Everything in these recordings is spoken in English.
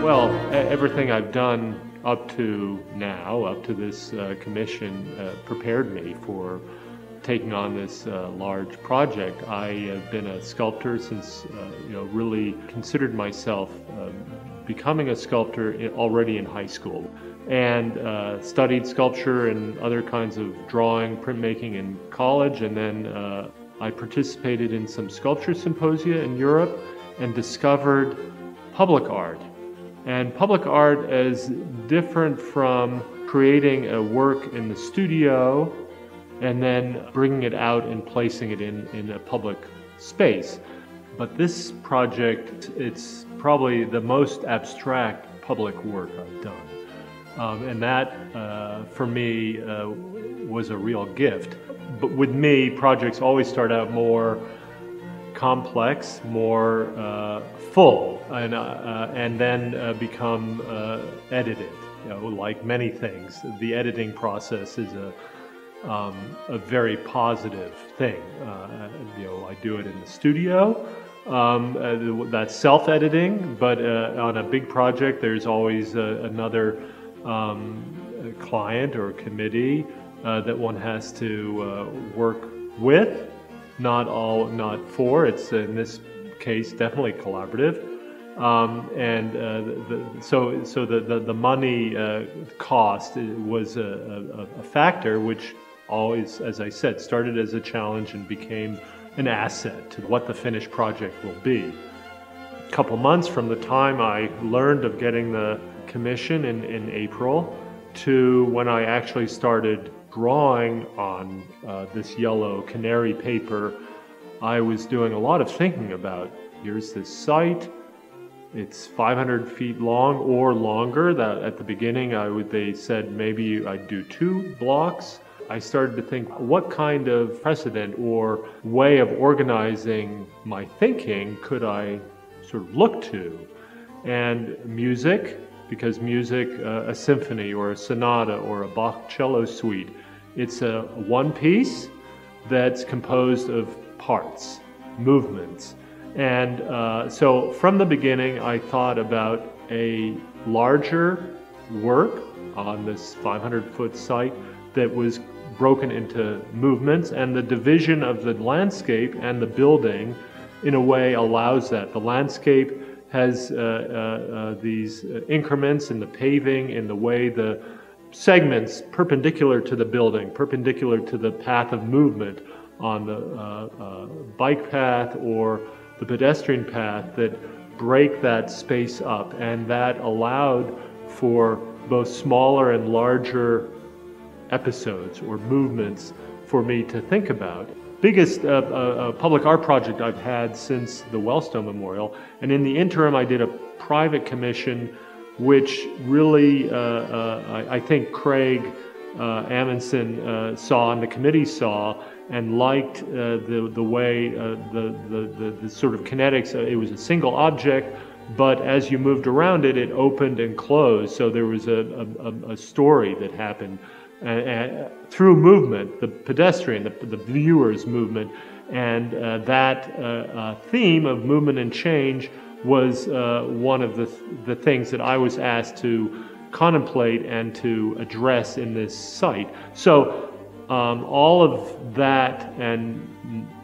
Well, everything I've done up to now, up to this commission, prepared me for taking on this large project. I have been a sculptor since, really considered myself becoming a sculptor already in high school, and studied sculpture and other kinds of drawing, printmaking in college, and then I participated in some sculpture symposia in Europe and discovered public art. And public art is different from creating a work in the studio and then bringing it out and placing it in a public space. But this project, it's probably the most abstract public work I've done. And that, for me, was a real gift. But with me, projects always start out more complex, more full, and then become edited. Like many things, the editing process is a very positive thing. I do it in the studio. That's self-editing, but on a big project, there's always another client or committee that one has to work with. Not for. It's in this case definitely collaborative, so the money cost was a factor, which always, as I said, started as a challenge and became an asset to what the finished project will be. A couple months from the time I learned of getting the commission in April to when I actually started drawing on this yellow canary paper, I was doing a lot of thinking about, here's this site, it's 500 feet long or longer. That at the beginning they said maybe I'd do 2 blocks. I started to think, what kind of precedent or way of organizing my thinking could I sort of look to? And music, because music, a symphony or a sonata or a Bach cello suite, it's a one piece that's composed of parts, movements. And so from the beginning, I thought about a larger work on this 500-foot site that was broken into movements, and the division of the landscape and the building in a way allows that. The landscape has these increments in the paving, in the way the segments perpendicular to the building, perpendicular to the path of movement on the bike path or the pedestrian path, that break that space up, and that allowed for both smaller and larger episodes or movements for me to think about. Biggest public art project I've had since the Wellstone Memorial, and in the interim I did a private commission which really I think Craig Amundsen saw and the committee saw and liked the way the sort of kinetics. It was a single object, but as you moved around it, it opened and closed, so there was a story that happened through movement, the pedestrian, the viewer's movement, and that theme of movement and change was one of the things that I was asked to contemplate and to address in this site. So all of that, and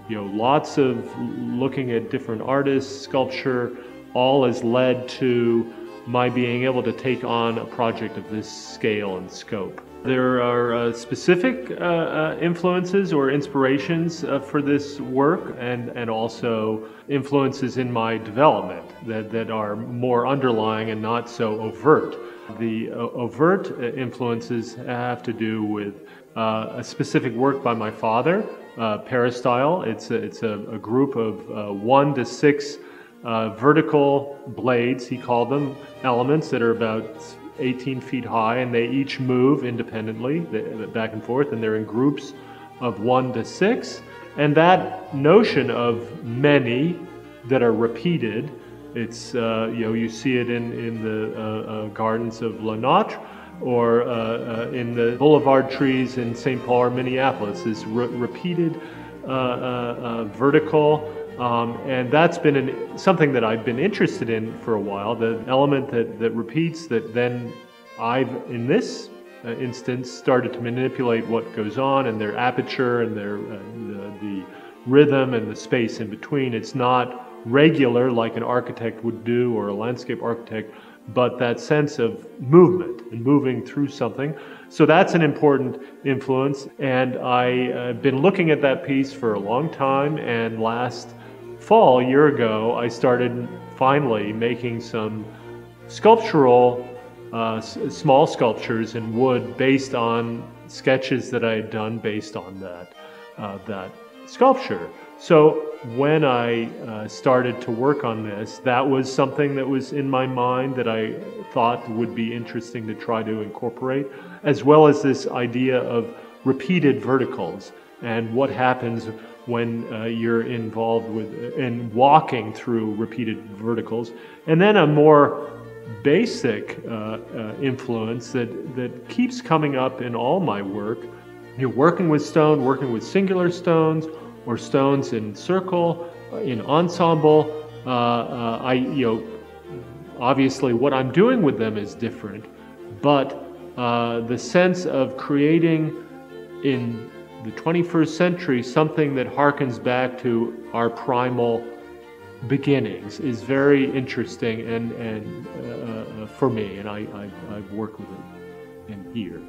lots of looking at different artists, sculpture, all has led to my being able to take on a project of this scale and scope. There are specific influences or inspirations for this work, and also influences in my development that are more underlying and not so overt. The overt influences have to do with a specific work by my father, Peristyle. It's a group of 1 to 6 vertical blades, he called them, elements that are about 18 feet high, and they each move independently, back and forth, and they're in groups of 1 to 6. And that notion of many that are repeated, it's you see it in the gardens of Le Notre, or in the boulevard trees in St. Paul or Minneapolis, is repeated vertical And that's been something that I've been interested in for a while, the element that repeats that then I've, in this instance, started to manipulate what goes on and their aperture and their the rhythm and the space in between. It's not regular like an architect would do or a landscape architect, but that sense of movement and moving through something. So that's an important influence, and I've been looking at that piece for a long time, and last fall, a year ago, I started finally making some sculptural, small sculptures in wood based on sketches that I had done based on that sculpture. So when I started to work on this, that was something that was in my mind that I thought would be interesting to try to incorporate, as well as this idea of repeated verticals and what happens when you're involved in walking through repeated verticals. And then a more basic influence that keeps coming up in all my work. You're working with stone, working with singular stones, or stones in circle, in ensemble. Obviously what I'm doing with them is different, but the sense of creating in the 21st century something that harkens back to our primal beginnings is very interesting and for me, and I've worked with it in here.